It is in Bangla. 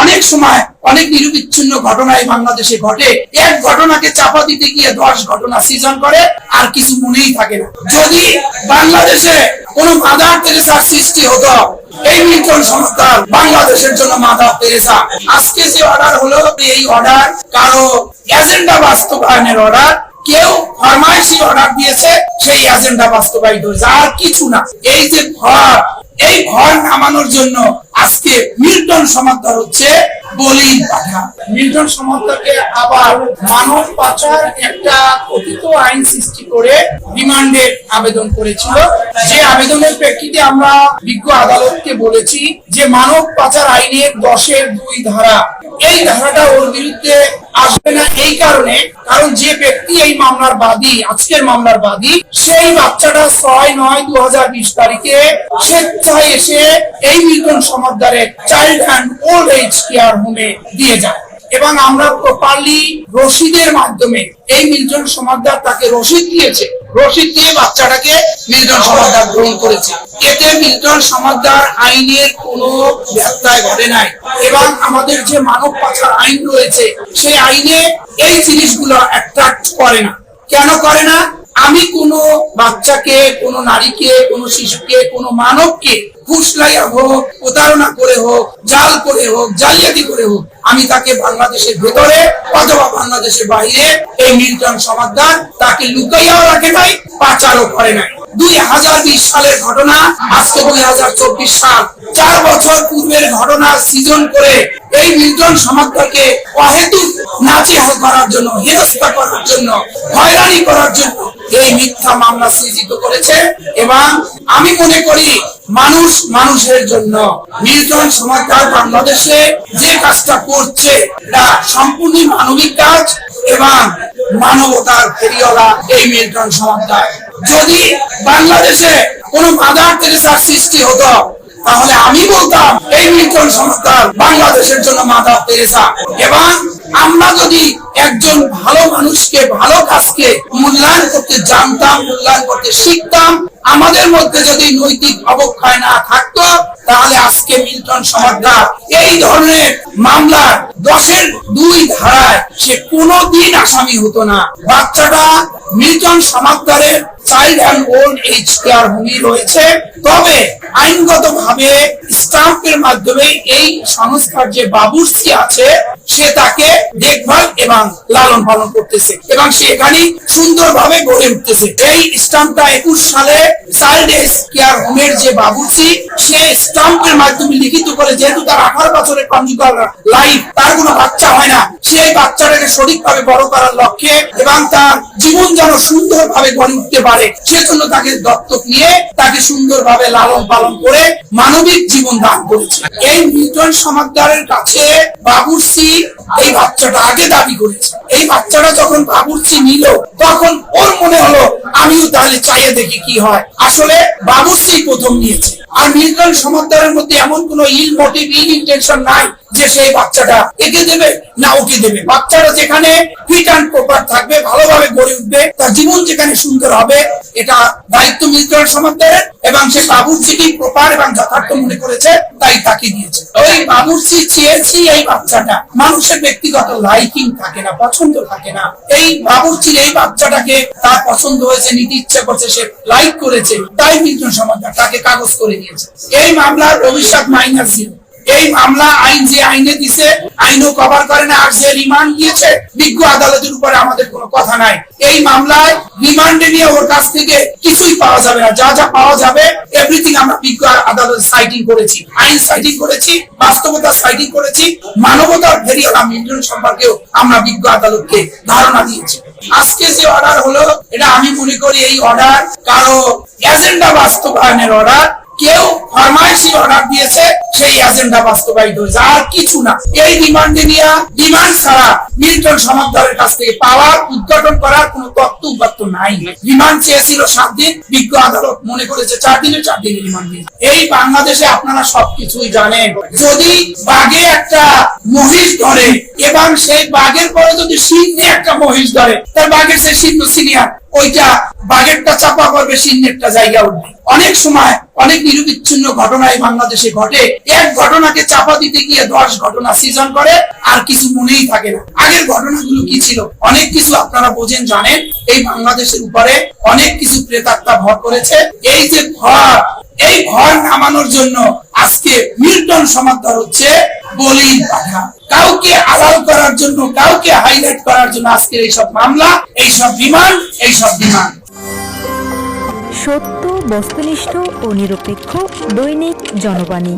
অনেক সময় অনেক নিরবিচ্ছিন্ন ঘটনায় বাংলাদেশে ঘটে, এক ঘটনাকে চাপা দিতে গিয়ে 10 ঘটনা সৃজন করে, আর কিছু মনেই থাকে না। যদি বাংলাদেশে কোন মাদার তেরেসার সৃষ্টি হতো, এই মিল্টন সমাদ্দার বাংলাদেশের জন্য মাদার তেরেসা। আজকে যে অর্ডার হলো, এই অর্ডার কারো এজেন্ডা বাস্তবায়নের অর্ডার, কেউ ফরমাইশি অর্ডার দিয়েছে, সেই এজেন্ডা বাস্তবায়িত হয়েছে, আর কিছু না। এই যে ঘর, এই ঘর নামানোর জন্য আজকে মিল্টন সমাদ্দার হচ্ছে বলির পাঠা। মিল্টন সমাদ্দারকে আবার মানব পাচার একটা কথিত আইন সৃষ্টি করে রিমান্ডের আবেদন করেছিল। যে আবেদনের প্রেক্ষিতে আমরা বিজ্ঞ আদালতকে বলেছি যে মানব পাচার আইনের 10-2 ধারা, এই ধারাটা ওর বিরুদ্ধে আসবে না। এই কারণে, কারণ যে ব্যক্তি এই মামলার বাদী, আজকের মামলার বাদী, সেই বাচ্চাটা 6/9/2020 তারিখে স্বেচ্ছায় এসে এই মিল্টন সমাদ্দারের child and old age care হোমে দিয়ে যায়, এবং আমরা প্রপারলি রসিদের মাধ্যমে এই মিল্টন সমাদ্দার তাকে রসিদ দিয়েছে, রসিদ দিয়ে বাচ্চাটাকে মিল্টন সমাদ্দার গ্রহণ করেছে। এতে মিল্টন সমাদ্দার আইনের কোনো ব্যত্যয় ঘটে নাই, এবং আমাদের যে মানব পাচার আইন রয়েছে সেই আইনে এই জিনিসগুলো অ্যাট্রাক্ট করে না। কেন করে না? আমি কোনো বাচ্চাকে, কোনো নারীকে, কোনো শিশুকে, কোনো মানবকে ফুসলাইয়া হোক, প্রতারণা করে হোক, জাল করে হোক, জালিয়াতি করে হোক, আমি তাকে বাংলাদেশের ভেতরে অথবা বাংলাদেশের বাইরে এই মিল্টন সমাদ্দার তাকে লুকাইয়াও রাখে নাই, পাচারও করে নাই। 2020 সালের ঘটনা, আজকে 2024 সাল, 4 বছর পূর্বের ঘটনা সৃজন করে এই মিল্টন সমাদ্দারকে অহেতুক নাজেহাল করার জন্য, হেনস্থা করার জন্য, হয়রানি করার জন্য এই মিথ্যা মামলা সৃজিত করেছে। এবং আমি মনে করি মানুষ মানুষের জন্য মিল্টন সমাদ্দার বাংলাদেশে যে কাজটা করছে এটা সম্পূর্ণ মানবিক কাজ এবং মানবতার ফেরিওয়ালা এই মিল্টন সমাদ্দার। যদি বাংলাদেশে কোন মাদার তেরেসার সৃষ্টি হতো, তাহলে আমি বলতাম এই মিল্টন সমাদ্দার বাংলাদেশের জন্য মাদার তেরেসা। এবং আমরা যদি একজন ভালো মানুষকে, ভালো কাজকে মূল্যায়ন করতে জানতাম, মূল্যায়ন করতে শিখতাম, আমাদের মধ্যে যদি নৈতিক অবক্ষয় না থাকতো, তাহলে আজকে মিল্টন সমাদ্দার এই ধরনের মামলার 10-2 ধারায় সে কোনোদিন আসামি হতো না। বাচ্চাটা মিল্টন সমাদ্দারের child and old age care হোমে রয়েছে, তবে আইনগত ভাবে স্টাম্পের মাধ্যমে এই সংস্থার যে বাবুর্চি আছে সে তাকে দেখভাল এবং লালন পালন করতেছে, এবং সে এখানে সুন্দরভাবে গড়ে উঠতেছে। এই স্টাম্পটা 21 সালে চাইল্ড এজ কেয়ার হোমের যে বাবুর্চি, সে স্টাম্পের মাধ্যমে লিখিত করে, যেহেতু তার 18 বছরের কনজুগাল লাইফ, তার কোনো বাচ্চা হয় না, সেই বাচ্চাটাকে সঠিকভাবে বড় করার লক্ষ্যে এবং তার জীবন যেন সুন্দরভাবে গড়ে উঠতে পারে, সেজন্য তাকে দত্তক নিয়ে তাকে সুন্দরভাবে লালন পালন করে মানবিক জীবন দান করেছে। এই মিল্টন সমাদ্দারের কাছে বাবুর্চি এই বাচ্চাটা আগে দাবি করেছে। এই বাচ্চাটা যখন বাবুর্চি নিল, তখন ওর মনে হলো আমিও তাহলে চাইয়ে দেখি কি হয়। আসলে বাবুর্চি প্রথম নিয়েছে, আর মিল্টন সমাদ্দারের মধ্যে এমন কোন ইল মোটিভ, ইল ইন্টেনশন নাই যে সেই বাচ্চাটা একে দেবে না ওকে দেবে। বাচ্চাটা যেখানে ফিট অ্যান্ড প্রপার থাকবে, ভালোভাবে গড়ে উঠবে, তার জীবন যেখানে সুন্দর হবে, এটা দায়িত্ব মিল্টন সমাদ্দারের, এবং সে বাবুর্চিটি প্রপার এবং যথার্থ মনে করেছে, তাই তাকে দিয়েছে। ওই বাবুর্চি চেয়েছি এই বাচ্চাটা, মানুষের ব্যক্তিগত লাইকিং থাকে না, পছন্দ থাকে না। এই বাবুর্চির এই বাচ্চাটাকে তার পছন্দ হয়েছে, নিতে ইচ্ছা করছে, সে লাইক করেছে, তাই মিল্টন সমাদ্দার তাকে কাগজ করে দিয়েছে। এই মামলার ভবিষ্যৎ -0। এই মামলা আইন যে আইনে দিছে, আইনও কভার করে না। আর যে রিমান্ড দিয়েছে বিজ্ঞ আদালতের উপরে আমাদের কোনো কথা নাই। এই মামলায় রিমান্ডে নিয়ে ওর কাছ থেকে কিছুই পাওয়া যাবে না, যা যা পাওয়া যাবে এভরিথিং আমরা বিজ্ঞ আদালত সাইটিং করেছি, আইন সাইটিং করেছি, বাস্তবতা সাইটিং করেছি, মানবতার ফেরিওয়ালা মিল্টন সম্পর্কেও আমরা বিজ্ঞ আদালতকে ধারণা দিয়েছি। আজকে যে অর্ডার হলো, এটা আমি মনে করি এই অর্ডার কারো এজেন্ডা বাস্তবায়নের অর্ডার, কেউ ফরমাইশি অর্ডার দিয়েছে, সেই এজেন্ডা বাস্তবায়িত হয়েছে, আর কিছু না। এই রিমান্ডে নিয়ে রিমান্ড ছাড়া মিল্টন সমাদ্দারের কাছ থেকে পাওয়ার, উদ্ঘাটন করার কোন তত্ত্ব নাই। রিমান্ড চেয়েছিল 7 দিন, বিজ্ঞ আদালত মনে করেছে 4 দিনে 4 দিনে রিমান্ড দিয়েছে। এই বাংলাদেশে আপনারা সবকিছুই জানেন, যদি বাঘে একটা মহিষ ধরে এবং সেই বাঘের পরে যদি সিংহে একটা মহিষ ধরে, তার বাঘের সে সিংহ সিনিয়র, ওইটা বাঘেরটা চাপা করবে, সিংহেরটা জায়গা উঠবে। অনেক সময় অনেক নিরবিচ্ছিন্ন ঘটনায় বাংলাদেশে ঘটে, এক ঘটনাকে চাপা দিতে গিয়ে 10 ঘটনা সৃজন করে, আর কিছু মনেই থাকে না আগের ঘটনাগুলো কি ছিল। অনেক কিছু আপনারা বোঝেন, জানেন, এই বাংলাদেশের উপরে অনেক কিছু প্রেতাত্মা ভর করেছে। এই যে ভর, এই ভর নামানোর জন্য আজকে মিল্টন সমাদর হচ্ছে বলির পাঠা। কাউকে আড়াল করার জন্য, কাউকে হাইলাইট করার জন্য আজকের এইসব মামলা, এইসব ডিমান্ড, এইসব ডিমান্ড। সত্য, বস্তুনিষ্ঠ ও নিরপেক্ষ দৈনিক জনবাণী।